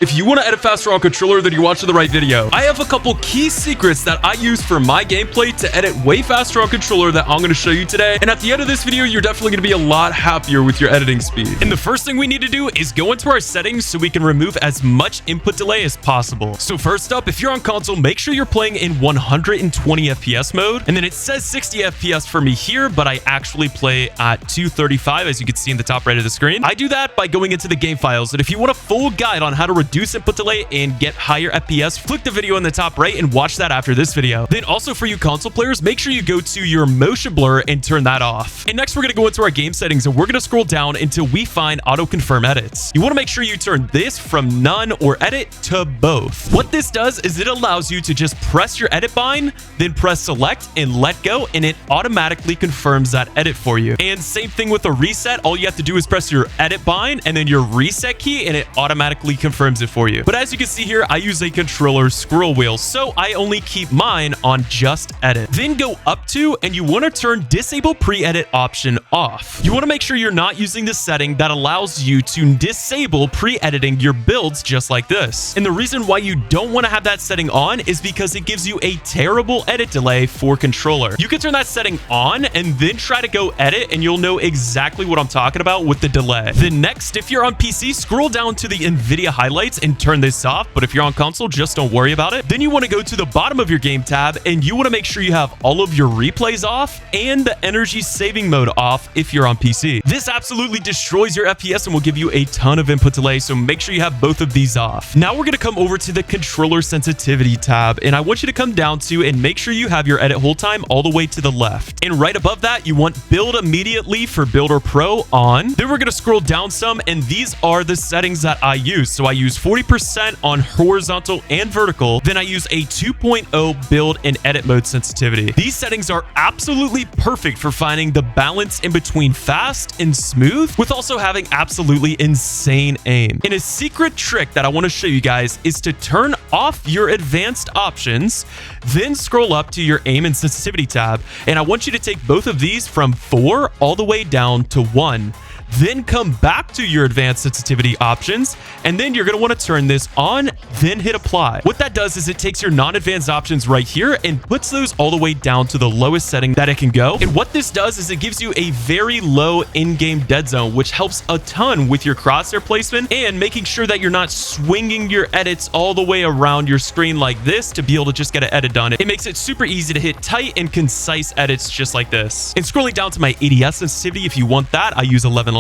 If you want to edit faster on controller, then you're watching the right video. I have a couple key secrets that I use for my gameplay to edit way faster on controller that I'm going to show you today. And at the end of this video, you're definitely going to be a lot happier with your editing speed. And the first thing we need to do is go into our settings so we can remove as much input delay as possible. So first up, if you're on console, make sure you're playing in 120 FPS mode. And then it says 60 FPS for me here, but I actually play at 235, as you can see in the top right of the screen. I do that by going into the game files. And if you want a full guide on how to reduce input delay and get higher FPS, click the video in the top right and watch that after this video. Then also for you console players, make sure you go to your motion blur and turn that off. And next we're going to go into our game settings and we're going to scroll down until we find auto confirm edits. You want to make sure you turn this from none or edit to both. What this does is it allows you to just press your edit bind, then press select and let go, and it automatically confirms that edit for you. And same thing with a reset. All you have to do is press your edit bind and then your reset key and it automatically confirms it for you. But as you can see here, I use a controller scroll wheel, so I only keep mine on just edit. Then go up to, and you want to turn disable pre-edit option off. You want to make sure you're not using the setting that allows you to disable pre-editing your builds just like this. And the reason why you don't want to have that setting on is because it gives you a terrible edit delay for controller. You can turn that setting on and then try to go edit and you'll know exactly what I'm talking about with the delay. Then next, if you're on PC, scroll down to the Nvidia highlights and turn this off, but if you're on console, just don't worry about it. Then you want to go to the bottom of your game tab and you want to make sure you have all of your replays off and the energy saving mode off if you're on PC. This absolutely destroys your FPS and will give you a ton of input delay, so make sure you have both of these off. Now we're going to come over to the controller sensitivity tab, and I want you to come down to and make sure you have your edit hold time all the way to the left. And right above that, you want build immediately for Builder Pro on. Then we're going to scroll down some, and these are the settings that I use. So I use 40% on horizontal and vertical. Then I use a 2.0 build and edit mode sensitivity. These settings are absolutely perfect for finding the balance in between fast and smooth, with also having absolutely insane aim. And a secret trick that I want to show you guys is to turn off your advanced options, then scroll up to your aim and sensitivity tab. And I want you to take both of these from 4 all the way down to 1. Then come back to your advanced sensitivity options, and then you're going to want to turn this on, then hit apply. What that does is it takes your non-advanced options right here and puts those all the way down to the lowest setting that it can go. And what this does is it gives you a very low in-game dead zone, which helps a ton with your crosshair placement and making sure that you're not swinging your edits all the way around your screen like this to be able to just get an edit done. It makes it super easy to hit tight and concise edits just like this. And scrolling down to my ADS sensitivity, if you want that, I use 1111,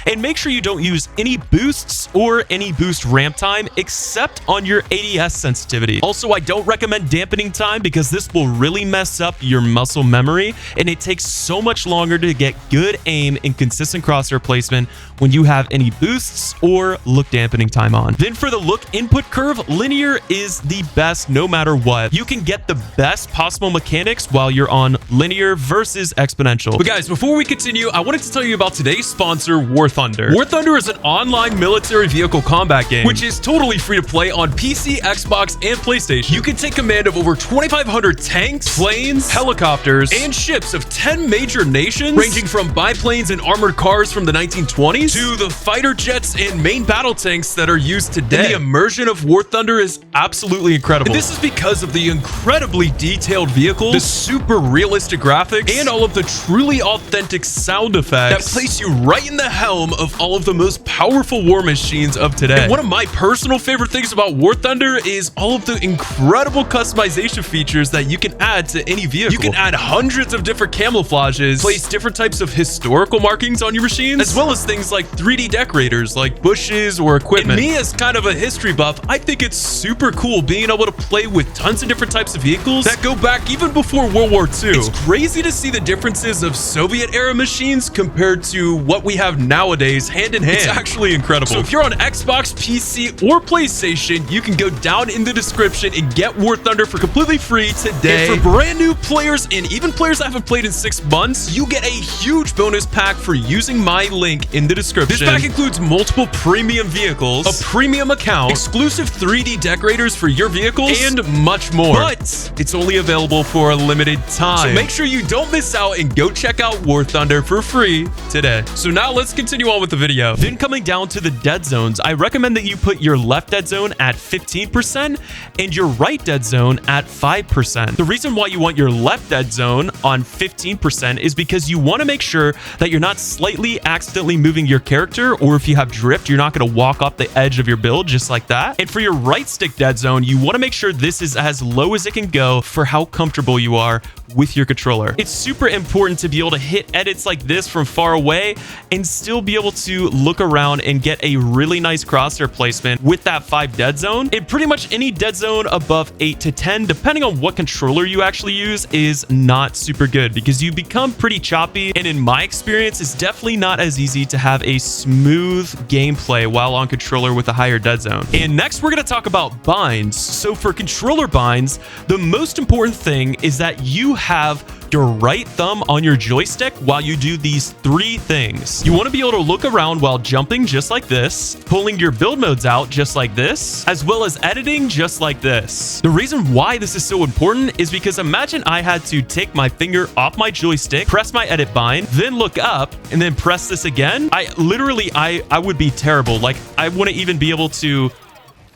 and make sure you don't use any boosts or any boost ramp time except on your ADS sensitivity. Also, I don't recommend dampening time because this will really mess up your muscle memory, and it takes so much longer to get good aim and consistent crosshair placement when you have any boosts or look dampening time on. Then for the look input curve, linear is the best no matter what. You can get the best possible mechanics while you're on linear versus exponential. But guys, before we continue, I wanted to tell you about today's sponsor, War Thunder. War Thunder is an online military vehicle combat game, which is totally free to play on PC, Xbox, and PlayStation. You can take command of over 2,500 tanks, planes, helicopters, and ships of 10 major nations, ranging from biplanes and armored cars from the 1920s to the fighter jets and main battle tanks that are used today. And the immersion of War Thunder is absolutely incredible. And this is because of the incredibly detailed vehicles, the super realistic graphics, and all of the truly authentic sound effects that place you right in the helm of all of the most powerful war machines of today. And one of my personal favorite things about War Thunder is all of the incredible customization features that you can add to any vehicle. You can add hundreds of different camouflages, place different types of historical markings on your machines, as well as things like 3D decorators like bushes or equipment. And me, as kind of a history buff, I think it's super cool being able to play with tons of different types of vehicles that go back even before World War II. It's crazy to see the differences of Soviet era machines compared to what we have nowadays hand in hand. It's actually incredible. So if you're on Xbox, PC, or PlayStation, you can go down in the description and get War Thunder for completely free today. And for brand new players and even players that haven't played in 6 months, you get a huge bonus pack for using my link in the description. This pack includes multiple premium vehicles, a premium account, exclusive 3D decorators for your vehicles, and much more. But it's only available for a limited time. So make sure you don't miss out and go check out War Thunder for free today. So now Now let's continue on with the video. Then coming down to the dead zones, I recommend that you put your left dead zone at 15% and your right dead zone at 5%. The reason why you want your left dead zone on 15% is because you want to make sure that you're not slightly accidentally moving your character, or if you have drift, you're not going to walk off the edge of your build just like that. And for your right stick dead zone, you want to make sure this is as low as it can go for how comfortable you are with your controller. It's super important to be able to hit edits like this from far away and still be able to look around and get a really nice crosshair placement with that 5 dead zone. And pretty much any dead zone above 8 to 10, depending on what controller you actually use, is not super good because you become pretty choppy. And in my experience, it's definitely not as easy to have a smooth gameplay while on controller with a higher dead zone. And next, we're going to talk about binds. So for controller binds, the most important thing is that you have your right thumb on your joystick while you do these 3 things. You want to be able to look around while jumping just like this, pulling your build modes out just like this, as well as editing just like this. The reason why this is so important is because imagine I had to take my finger off my joystick, press my edit bind, then look up and then press this again. I would be terrible. Like, I wouldn't even be able to,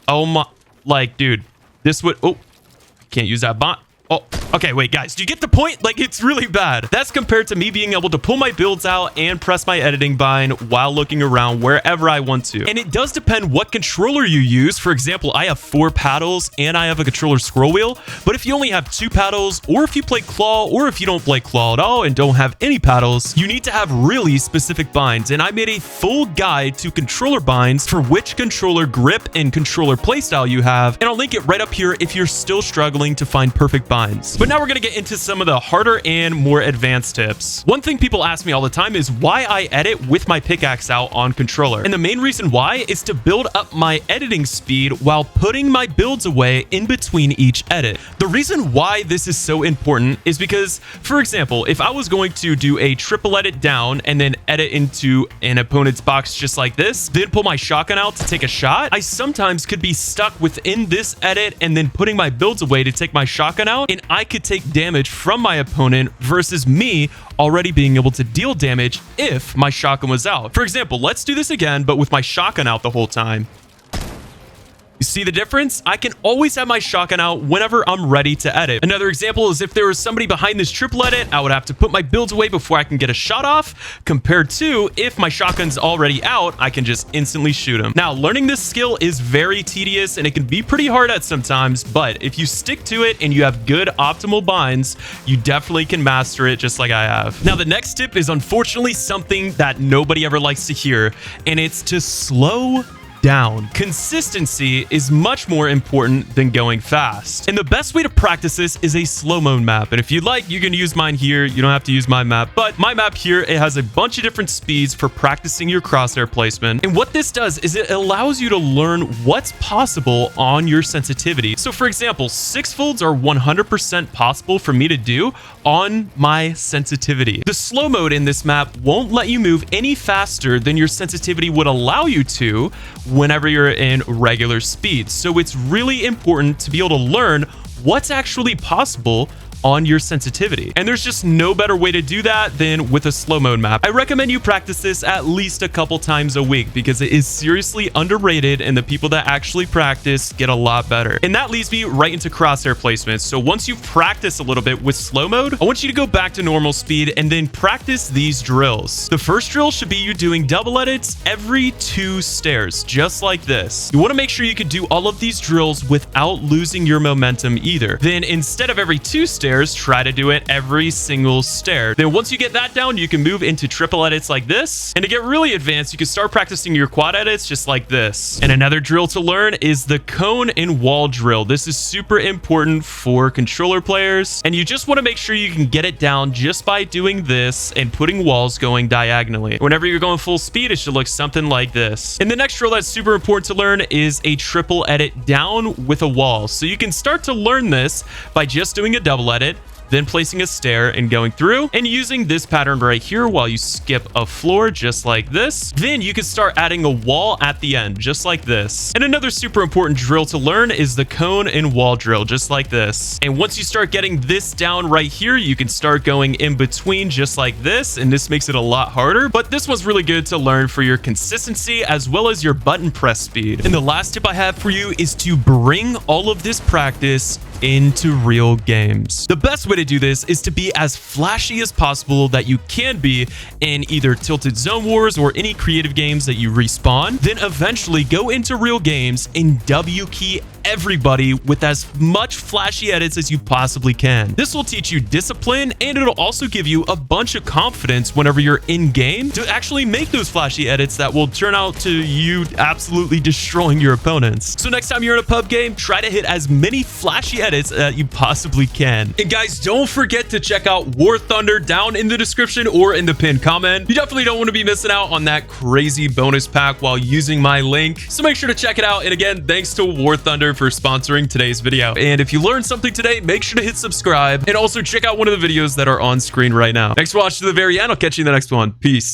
oh my, like, dude, this would, oh, can't use that bot. Oh, okay, wait, guys, do you get the point? Like, it's really bad. That's compared to me being able to pull my builds out and press my editing bind while looking around wherever I want to. And it does depend what controller you use. For example, I have 4 paddles and I have a controller scroll wheel. But if you only have 2 paddles, or if you play claw, or if you don't play claw at all and don't have any paddles, you need to have really specific binds. And I made a full guide to controller binds for which controller grip and controller playstyle you have. And I'll link it right up here if you're still struggling to find perfect binds. But now we're going to get into some of the harder and more advanced tips. One thing people ask me all the time is why I edit with my pickaxe out on controller. And the main reason why is to build up my editing speed while putting my builds away in between each edit. The reason why this is so important is because, for example, if I was going to do a triple edit down and then edit into an opponent's box just like this, then pull my shotgun out to take a shot, I sometimes could be stuck within this edit and then putting my builds away to take my shotgun out, and I could take damage from my opponent versus me already being able to deal damage if my shotgun was out. For example, let's do this again, but with my shotgun out the whole time. You see the difference? I can always have my shotgun out whenever I'm ready to edit. Another example is if there was somebody behind this triple edit, I would have to put my builds away before I can get a shot off, compared to if my shotgun's already out, I can just instantly shoot him. Now, learning this skill is very tedious and it can be pretty hard at sometimes, but if you stick to it and you have good optimal binds, you definitely can master it just like I have. Now, the next tip is unfortunately something that nobody ever likes to hear, and it's to slow down. Consistency is much more important than going fast. And the best way to practice this is a slow-mo map. And if you'd like, you can use mine here. You don't have to use my map, but my map here, it has a bunch of different speeds for practicing your crosshair placement. And what this does is it allows you to learn what's possible on your sensitivity. So for example, 6 folds are 100% possible for me to do on my sensitivity. The slow mode in this map won't let you move any faster than your sensitivity would allow you to whenever you're in regular speed. So it's really important to be able to learn what's actually possible on your sensitivity. And there's just no better way to do that than with a slow mode map. I recommend you practice this at least a couple times a week because it is seriously underrated and the people that actually practice get a lot better. And that leads me right into crosshair placements. So once you've practiced a little bit with slow mode, I want you to go back to normal speed and then practice these drills. The first drill should be you doing double edits every 2 stairs, just like this. You want to make sure you can do all of these drills without losing your momentum either. Then instead of every 2 stairs, try to do it every single stair. Then once you get that down, you can move into triple edits like this. And to get really advanced, you can start practicing your quad edits just like this. And another drill to learn is the cone and wall drill. This is super important for controller players. And you just want to make sure you can get it down just by doing this and putting walls going diagonally. Whenever you're going full speed, it should look something like this. And the next drill that's super important to learn is a triple edit down with a wall. So you can start to learn this by just doing a double edit, then placing a stair and going through and using this pattern right here while you skip a floor just like this. Then you can start adding a wall at the end just like this. And another super important drill to learn is the cone and wall drill just like this. And once you start getting this down right here, you can start going in between just like this, and this makes it a lot harder, but this was really good to learn for your consistency as well as your button press speed. And the last tip I have for you is to bring all of this practice into real games. The best way to do this is to be as flashy as possible that you can be in either Tilted Zone Wars or any creative games that you respawn, then eventually go into real games and W key everybody with as much flashy edits as you possibly can. This will teach you discipline, and it'll also give you a bunch of confidence whenever you're in game to actually make those flashy edits that will turn out to you absolutely destroying your opponents. So next time you're in a pub game, try to hit as many flashy edits that you possibly can. And guys, don't forget to check out War Thunder down in the description or in the pinned comment. You definitely don't want to be missing out on that crazy bonus pack while using my link. So make sure to check it out. And again, thanks to War Thunder for sponsoring today's video. And if you learned something today, make sure to hit subscribe and also check out one of the videos that are on screen right now. Thanks for watching to the very end. I'll catch you in the next one. Peace.